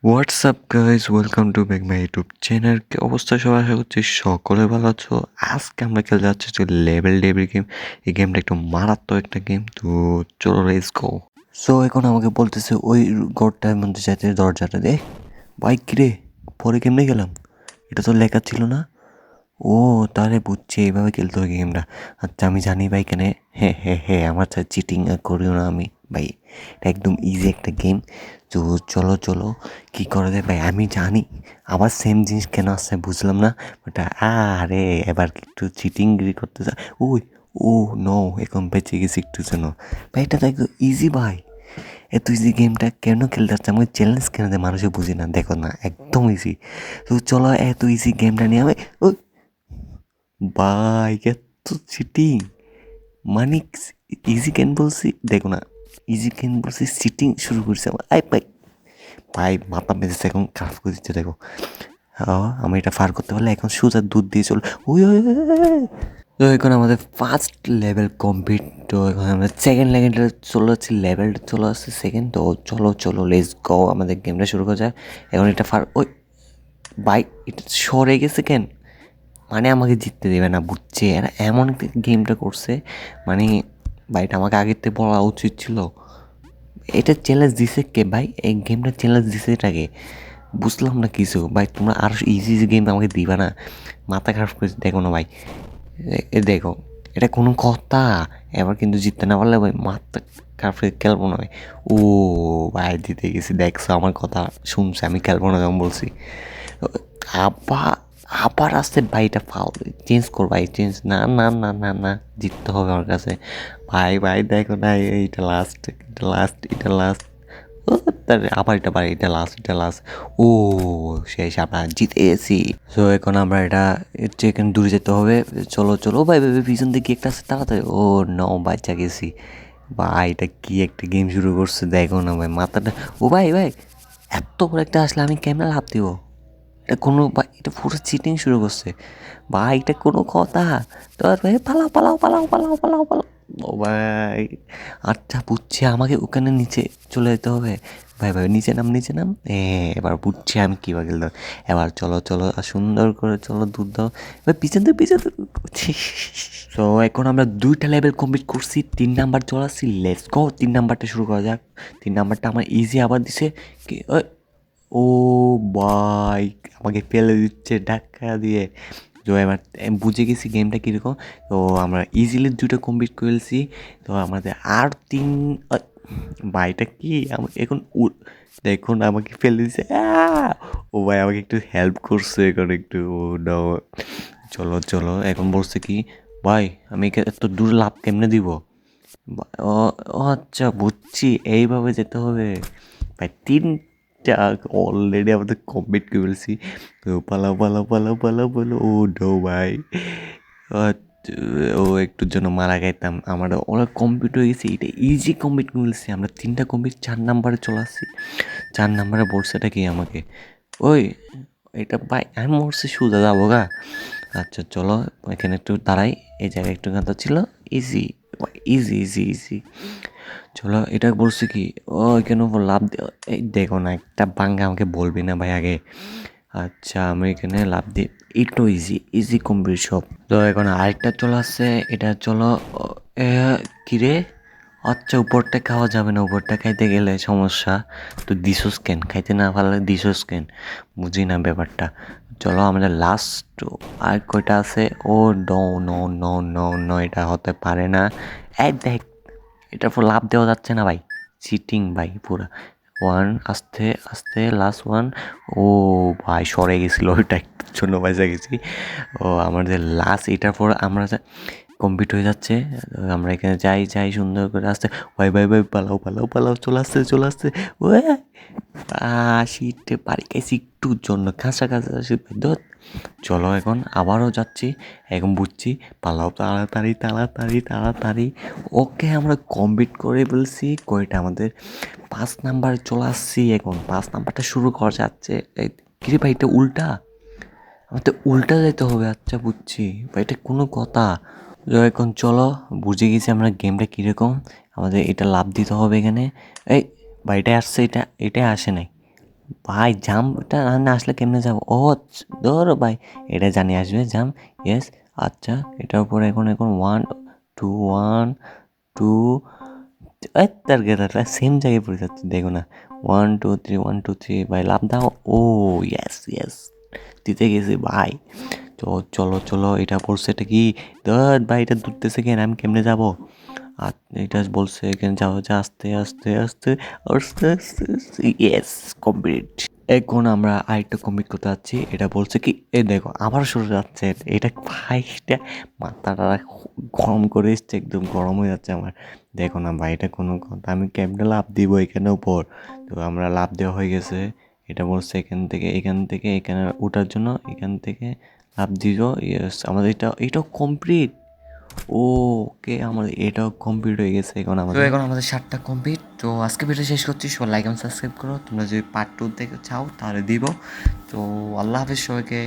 WhatsApp guys, welcome to back my YouTube channel. কি অবস্থা সবাই? আশা করছি সকলে ভালো আছো। আজকে আমরা খেলতে যাচ্ছি যে লেভেল ডেবিল গেম। এই গেমটা একটু মারাত্মক একটা গেম, তো চলো লেটস গো। সো এখন আমাকে বলতেছে ওই ঘরটার মধ্যে যাইতে, দরজাটা দে। বাইক রে, পরে কেমনে গেলাম? এটা তো লেখা ছিল না। ও, তাহলে বুঝছি এইভাবে খেলতে হবে গেমটা। আচ্ছা, আমি জানি ভাই কেন। হ্যাঁ হ্যাঁ হ্যাঁ, আমার সাথে চিটিং করিও না আমি ভাই। এটা একদম ইজি একটা গেম। তো চলো চলো, কী করা যায় ভাই আমি জানি। আবার সেম জিনিস কেন আসছে বুঝলাম না। বাট আরে এবার একটু চিটিংগিরি করতে যা। ওই, ও নো, এখন বেঁচে গেছি একটু জন্য। ভাই এটা তো একদম ইজি ভাই। এত ইজি গেমটা কেন খেলতে যাচ্ছে? আমাকে চ্যালেঞ্জ কেন দেয় মানুষে বুঝি না। দেখো না, একদম ইজি। তো চলো এত ইজি গেমটা নিয়ে আমি ভাই এত চিটিং, মানে ইজি কেন বলছি দেখো না, ইজি কেন বলছি, চিটিং শুরু করছে আমার। আই ভাই, ভাই মাথা মেজেছে এখন, খারাপ করে দিচ্ছে দেখো। আমি এটা ফার করতে পারলে এখন সোজা দুধ দিয়ে চল। ওই ওই ওই, ওই, ওই। তো এখন আমাদের ফার্স্ট লেভেল কমপ্লিট। তো এখন আমরা সেকেন্ড লেভেলটা চলে যাচ্ছি, লেভেলটা চলে আসছে সেকেন্ড। তো চলো চলো লেটস গো, আমাদের গেমটা শুরু করা যায়। এখন এটা ফার, ওই ভাই এটা সরে গেছে কেন? মানে আমাকে জিততে দেবে না, বুঝছে এরা এমন একটা গেমটা করছে। মানে ভাইটা আমাকে আগের থেকে বলা উচিত ছিল। এটা চ্যালেঞ্জ দিছে কে ভাই? এই গেমটা চ্যালেঞ্জ দিছে এটাকে, বুঝলাম না কিছু ভাই। তোমরা আরো ইজি ইজি গেম আমাকে দিবা না? মাথা খারাপ করে দেখো না ভাই। দেখো, এটা কোনো কথা? এবার কিন্তু জিততে না পারলে ভাই মাথা খারাপ করে খেলবো না ভাই। ও ভাই, জিতে গেছি, দেখছো আমার কথা শুনছে, আমি খেলবো না যেমন বলছি। আবার আবার আসছে ভাই, এটা ফাউল, চেঞ্জ কর ভাই, চেঞ্জ। না না না না না, জিততে হবে আমার কাছে। ভাই ভাই দেখো না, এইটা লাস্ট, এটা লাস্ট, এটা লাস্ট। আবার এটা ভাই, এটা লাস্ট, এটা লাস্ট। ও শেষ, আমরা জিতে গেছি। সো এখন আমরা এটা এখানে দূরে যেতে হবে। চলো চলো ভাই ভাই ভাই, পিছন দিকে একটা আছে, তাড়াতাড়ি। ও ন, বাচ্চা গেছি ভাই। এটা কি একটা গেম শুরু করছে দেখো না ভাই, মাথাটা। ও ভাই ভাই, এত বড় একটা আসলে আমি কেমনে লাভ দিব? এটা কোনো ভাই, এটা পুরো চিটিং শুরু করছে ভাই, এটা কোনো কথা? তো ভাই পালাও পালাও পালাও পালাও পালাও পালাও। ও ভাই, আচ্ছা বুঝছি, আমাকে ওখানে নিচে চলে যেতে হবে। ভাই ভাই নিচে নাম, নিচে নাম। এবার বুঝছি আমি কীভাবে খেলতে। এবার চলো চলো, আর সুন্দর করে চলো, দুধ দাও এবার, পিছন থেকে পিছন। তো এখন আমরা দুইটা লেভেল কমপ্লিট করছি, 3 নাম্বার চলে আসছি। লেটস গো, 3 নাম্বারটা শুরু করা যাক। 3 নাম্বারটা আমার ইজি আবার দিছে কি? ও ভাই, আমাকে ফেলে দিচ্ছে ধাক্কা দিয়ে। তো এবার আমি বুঝে গেছি গেমটা কীরকম। তো আমরা ইজিলি দুটো কমপ্লিট করেছি। তো আমাদের আর তিন। ভাই এটা কি এখন দেখুন আমাকে ফেলে দিচ্ছে। ও ভাই আমাকে একটু হেল্প করছে এখন একটু। ও নাও, চলো চলো, এখন বলছে কি ভাই, আমি এত দূর লাভ কেমনে দিব? ও ও আচ্ছা বুঝছি, এইভাবে যেতে হবে ভাই। তিনটা অলরেডি আমাদের কমপ্লিট করে ফেলছি। তো পালাও পালাও পালাও পালাও পালাও। ও নো ভাই, ও একটুর জন্য মারা গাইতাম। আমার ওরা কমপ্লিট হয়ে গেছে, এটা ইজি কমপ্লিট করে ফেলছি আমরা। 3টা কমপ্লিট, 4 নাম্বারে চলে আসছি। 4 নাম্বারে বলছেটা কি আমাকে? ওই, এটা ভাই আমি মরছি, সোজা যাবো গা। আচ্ছা চলো, এখানে একটু দাঁড়াই, এই জায়গায় একটু গাঁথা ছিল। Easy easy easy easy. চলো, এটা বলছি কি? ও এখানে লাভ এই দেখো না, একটা বাঙ্গা আমাকে বলবি না ভাই আগে। আচ্ছা আমি এখানে লাভ দিই, একটু ইজি ইজি কমপ্লিট সব। তো এখন আরেকটা চলে আসছে, এটা চলো। এ, কিরে? আচ্ছা উপরটা খাওয়া যাবে না, উপরটা খাইতে গেলে সমস্যা। তো দিছোস কেন? খাইতে না পারলে দিছোস কেন? বুঝি না ব্যাপারটা। চলো আমাদের লাস্ট আর কয়টা আছে। Oh no no no no no, এটা হতে পারে না। এই দেখ, এটার পর লাভ দেওয়া যাচ্ছে না ভাই, চিটিং ভাই পুরা। ওয়ান, আস্তে আস্তে, লাস্ট ওয়ান। ও ভাই সরে গেছিলো, ওইটা একটু জন্য বাজা গেছি। ও আমাদের লাস্ট, এটার পর আমরা কমপ্লিট হয়ে যাচ্ছে। আমরা এখানে যাই যাই সুন্দর করে আসতে। ভাই ভাই ভাই, পালাও পালাও পালাও, চলে আসছে চলে আসছে। ও শীতে বাড়ি গেছি একটুর জন্য, কাঁচা কাঁচা ধর। চলো এখন আবারও যাচ্ছি, এখন বুঝছি। পালাও তাড়াতাড়ি তাড়াতাড়ি তাড়াতাড়ি। ওকে আমরা কমপ্লিট করে ফেলছি। কয়টা আমাদের 5 নাম্বারে চলে আসছি। এখন 5 নাম্বারটা শুরু করা যাচ্ছে। এই কিরে ভাই, এটা উল্টা, আমাদের উল্টা যেতে হবে। আচ্ছা বুঝছি ভাই, এটা কোনো কথা? তো এখন চলো, বুঝে গেছি আমরা গেমটা কীরকম। আমাদের এটা লাভ দিতে হবে এখানে। এই ভাই, এটা আসছে, এটা আসে নাই ভাই জাম্পটা না আসলে কেমনে যাবো? ও ধরো ভাই, এটা জানি আসবে জাম্প। ইয়েস। আচ্ছা, এটার উপরে এখন এখন 1 2 তার গেদাটা সেম জায়গায় পড়ে যাচ্ছে, দেখো না। 1 2 3 1 2 3 ভাই লাভ দাও। ও ইয়েস ইয়েস, দিতে গেছি ভাই। তো চলো চলো, এটা পড়ছে এটা কি? ধর ভাই, এটা ধরতেছে কেন? আমি কেমনে যাবো? আর এটা বলছে এখানে যাও, যে আস্তে আস্তে আস্তে আস্তে আস্তে আস্তে। Yes, complete. এখন আমরা আরেকটা কমপ্লিট করতে যাচ্ছি। এটা বলছে কি, এ দেখো আবার শুরু যাচ্ছে এটা। ভাই এটা মাথাটা গরম করে এসছে, একদম গরম হয়ে যাচ্ছে আমার। দেখো না ভাই, এটা কোনো কথা? আমি কেমনে লাভ দিব এখানে উপর? তো আমরা লাভ দেওয়া হয়ে গেছে। এটা বলছে এখান থেকে এখানে ওঠার জন্য, এখান থেকে লাভ দিল। ইয়েস, আমাদের এটাও কমপ্লিট। ওকে, আমাদের এটাও কমপ্লিট হয়ে গেছে। এখন আমাদের 7টা কমপ্লিট। তো আজকে ভিডিও শেষ করছি। সবাই লাইক এবং সাবস্ক্রাইব করো। তোমরা যদি পার্ট 2 দেখতে চাও তাহলে দিব। তো আল্লাহ হাফিজ সবাইকে।